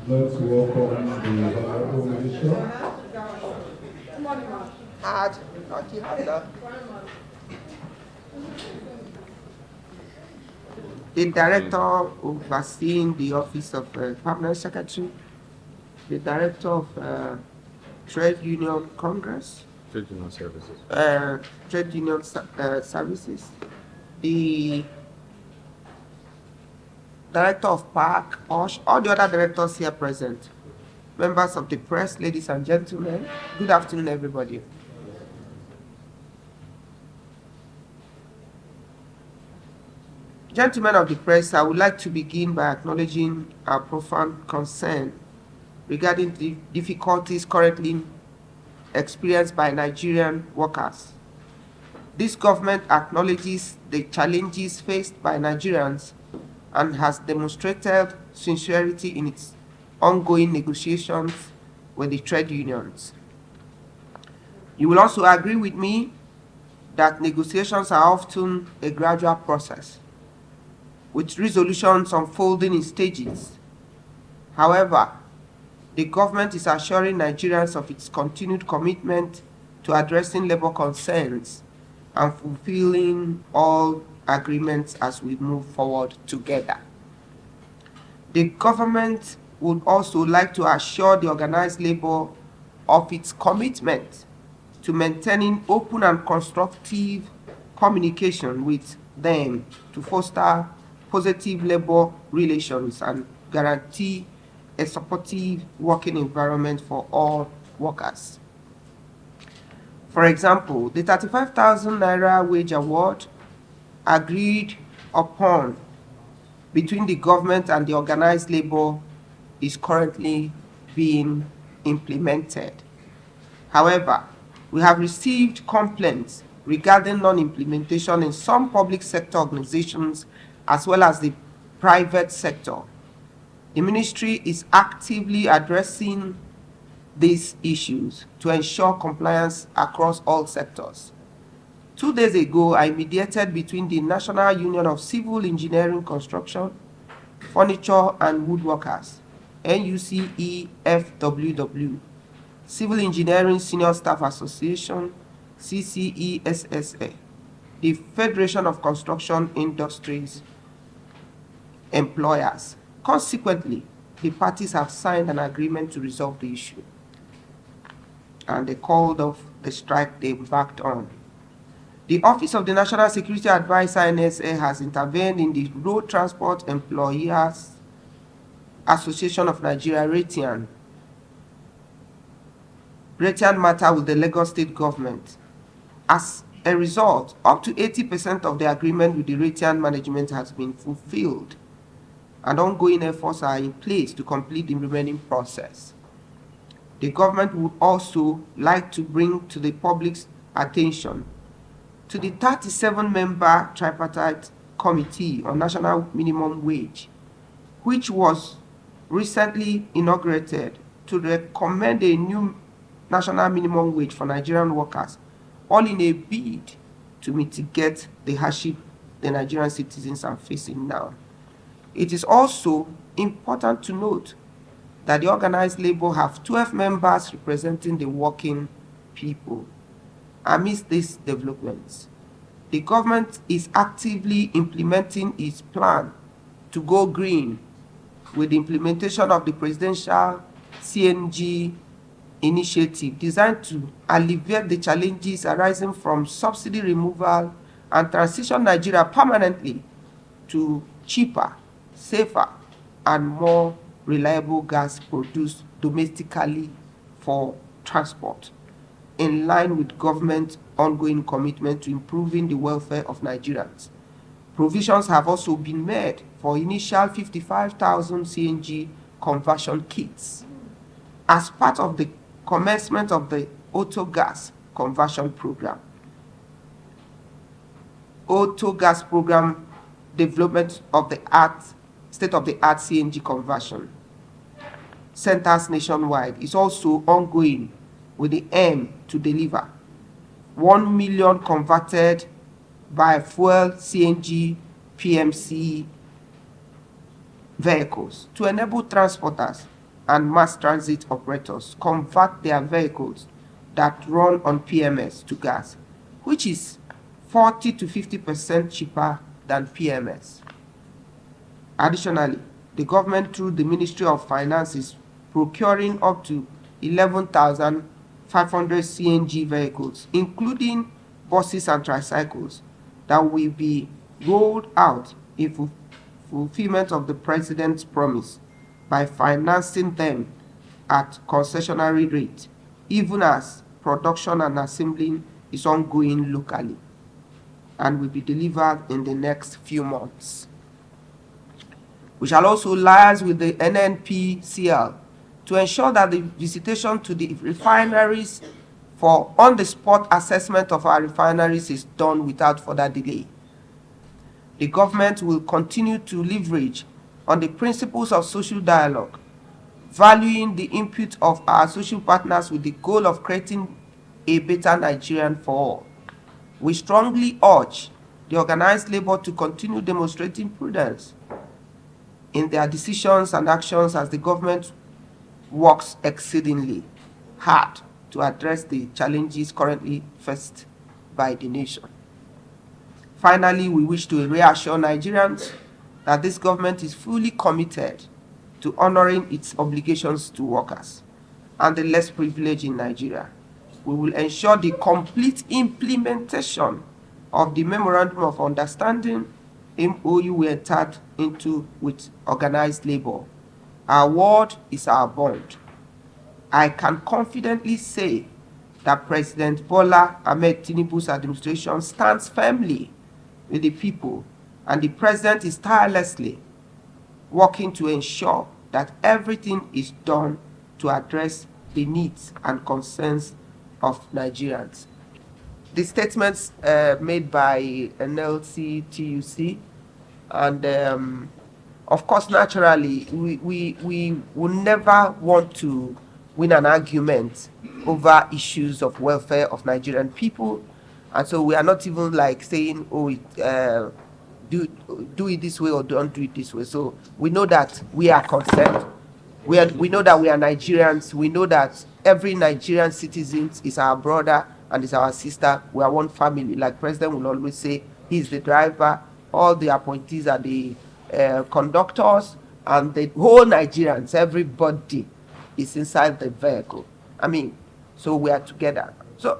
Let's welcome the Honorable Minister. The Director overseeing the Office of Permanent Secretary, the Director of Trade Union Congress, Trade Union Services, Trade Union Services, the Director of Park, all the other directors here present, members of the press, ladies and gentlemen, good afternoon, everybody. Gentlemen of the press, I would like to begin by acknowledging our profound concern regarding the difficulties currently experienced by Nigerian workers. This government acknowledges the challenges faced by Nigerians and has demonstrated sincerity in its ongoing negotiations with the trade unions. You will also agree with me that negotiations are often a gradual process, with resolutions unfolding in stages. However, the government is assuring Nigerians of its continued commitment to addressing labor concerns and fulfilling all agreements as we move forward together. The government would also like to assure the Organised Labour of its commitment to maintaining open and constructive communication with them to foster positive labor relations and guarantee a supportive working environment for all workers. For example, the 35,000 naira wage award agreed upon between the government and the Organised Labour is currently being implemented. However, we have received complaints regarding non-implementation in some public sector organizations as well as the private sector. The ministry is actively addressing these issues to ensure compliance across all sectors. 2 days ago, I mediated between the National Union of Civil Engineering Construction, Furniture and Woodworkers, NUCEFWW, Civil Engineering Senior Staff Association, CCESSA, the Federation of Construction Industries Employers. Consequently, the parties have signed an agreement to resolve the issue, and they called off the strike they embarked on. The Office of the National Security Advisor, NSA, has intervened in the Road Transport Employers Association of Nigeria, RATIAN matter with the Lagos State government. As a result, up to 80% of the agreement with the RATIAN management has been fulfilled, and ongoing efforts are in place to complete the remaining process. The government would also like to bring to the public's attention to the 37-member tripartite committee on national minimum wage, which was recently inaugurated to recommend a new national minimum wage for Nigerian workers, all in a bid to mitigate the hardship the Nigerian citizens are facing now. It is also important to note that the Organised Labour have 12 members representing the working people. Amidst these developments, the government is actively implementing its plan to go green with the implementation of the presidential CNG initiative designed to alleviate the challenges arising from subsidy removal and transition Nigeria permanently to cheaper, safer, and more reliable gas produced domestically for transport, in line with government's ongoing commitment to improving the welfare of Nigerians. Provisions have also been made for initial 55,000 CNG conversion kits as part of the commencement of the auto gas conversion program. Auto gas program development of the state-of-the-art CNG conversion centers nationwide is also ongoing with the aim to deliver 1 million converted biofuel CNG PMC vehicles to enable transporters and mass transit operators convert their vehicles that run on PMS to gas, which is 40 to 50% cheaper than PMS. Additionally, the government, through the Ministry of Finance, is procuring up to 11,500 CNG vehicles, including buses and tricycles, that will be rolled out in fulfillment of the President's promise by financing them at concessionary rate, even as production and assembling is ongoing locally and will be delivered in the next few months. We shall also liaise with the NNPCL to ensure that the visitation to the refineries for on-the-spot assessment of our refineries is done without further delay. The government will continue to leverage on the principles of social dialogue, valuing the input of our social partners with the goal of creating a better Nigerian for all. We strongly urge the organized labor to continue demonstrating prudence in their decisions and actions as the government works exceedingly hard to address the challenges currently faced by the nation. Finally, we wish to reassure Nigerians that this government is fully committed to honoring its obligations to workers and the less privileged in Nigeria. We will ensure the complete implementation of the Memorandum of Understanding MOU we entered into with Organized Labour. Our word is our bond. I can confidently say that President Bola Ahmed Tinubu's administration stands firmly with the people, and the President is tirelessly working to ensure that everything is done to address the needs and concerns of Nigerians. The statements made by NLC, TUC, and of course, naturally, we will never want to win an argument over issues of welfare of Nigerian people, and so we are not even like saying, oh, do it this way or don't do it this way. So we know that we are concerned. We know that we are Nigerians. We know that every Nigerian citizen is our brother and is our sister. We are one family. Like President will always say, he's the driver, all the appointees are the conductors, and the whole Nigerians, everybody is inside the vehicle. I mean, so we are together. So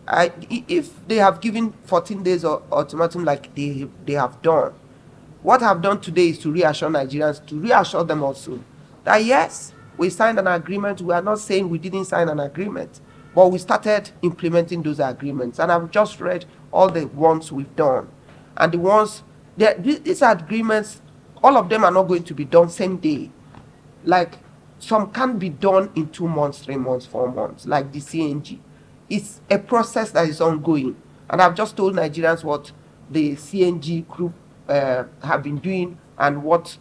if they have given 14 days or ultimatum like they have done, what I've done today is to reassure Nigerians, to reassure them also that yes, we signed an agreement. We are not saying we didn't sign an agreement, but we started implementing those agreements. And I've just read all the ones we've done. And the ones, these agreements, all of them are not going to be done same day. Like, some can be done in 2 months, 3 months, 4 months, like the CNG. It's a process that is ongoing. And I've just told Nigerians what the CNG group have been doing and what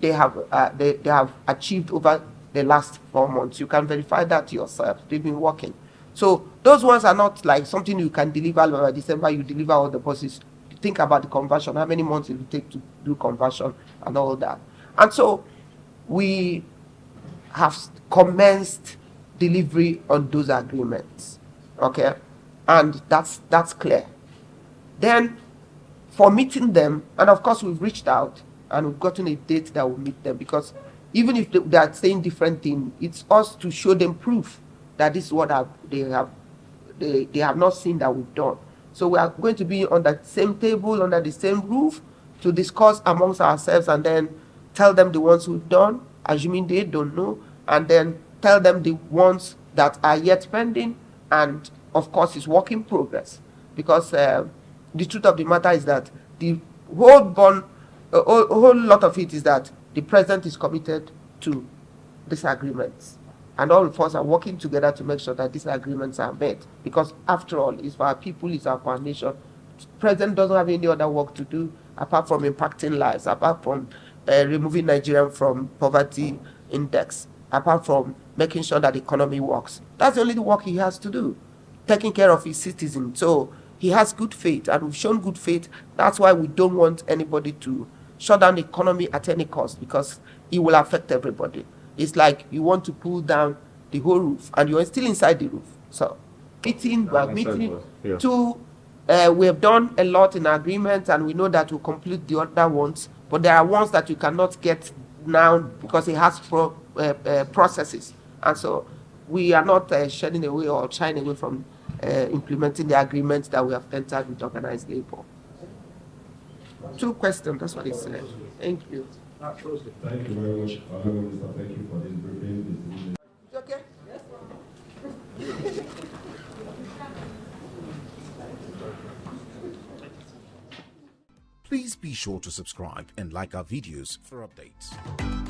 they have achieved over the last 4 months. You can verify that yourself. They've been working. So those ones are not like something you can deliver by December. You deliver all the buses. Think about the conversion. How many months it will take to do conversion and all that. And so we have commenced delivery on those agreements. Okay, and that's clear. Then for meeting them, and of course we've reached out and we've gotten a date that will meet them, because even if they are saying different things, it's us to show them proof that this is what they have not seen that we've done. So we are going to be on that same table, under the same roof, to discuss amongst ourselves, and then tell them the ones we've done, assuming they don't know, and then tell them the ones that are yet pending, and of course it's work in progress. Because the truth of the matter is that the whole lot of it is that the President is committed to these agreements, and all of us are working together to make sure that these agreements are met, because after all, it's for our people, it's for our nation. The President doesn't have any other work to do apart from impacting lives, apart from removing Nigeria from poverty index, apart from making sure that the economy works. That's the only work he has to do, taking care of his citizens. So he has good faith, and we've shown good faith. That's why we don't want anybody to shut down the economy at any cost, because it will affect everybody. It's like you want to pull down the whole roof and you're still inside the roof. So meeting, Yeah. two, we have done a lot in agreement and we know that we'll complete the other ones, but there are ones that you cannot get now because it has processes. And so we are not shedding away or shying away from implementing the agreements that we have entered with organized labor. 2 questions, that's what it said. Thank you. Thank you very much, Honorable Minister. Thank you for this briefing. It's okay? Please be sure to subscribe and like our videos for updates.